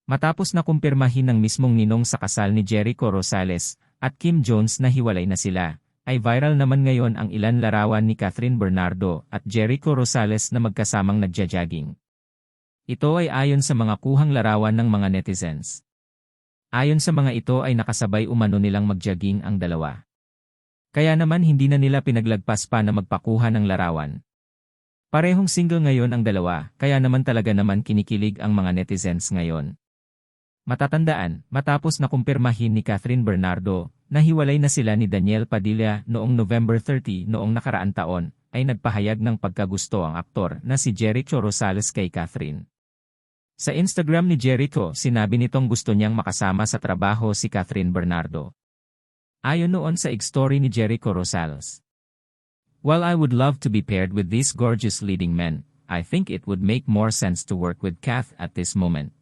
Matapos na kumpirmahin ng mismong ninong sa kasal ni Jericho Rosales at Kim Jones na hiwalay na sila, ay viral naman ngayon ang ilan larawan ni Catherine Bernardo at Jericho Rosales na magkasamang nagja-jogging. Ito ay ayon sa mga kuhang larawan ng mga netizens. Ayon sa mga ito ay nakasabay umano nilang mag-jogging ang dalawa. Kaya naman hindi na nila pinaglagpas pa na magpakuha ng larawan. Parehong single ngayon ang dalawa, kaya naman talaga naman kinikilig ang mga netizens ngayon. Matatandaan, matapos na kumpirmahin ni Catherine Bernardo, na hiwalay na sila ni Daniel Padilla noong November 30 noong nakaraang taon, ay nagpahayag ng pagkagusto ang aktor na si Jericho Rosales kay Catherine. Sa Instagram ni Jericho, sinabi nitong gusto niyang makasama sa trabaho si Catherine Bernardo. Ayon noon sa story ni Jericho Rosales. While I would love to be paired with these gorgeous leading men, I think it would make more sense to work with Kath at this moment.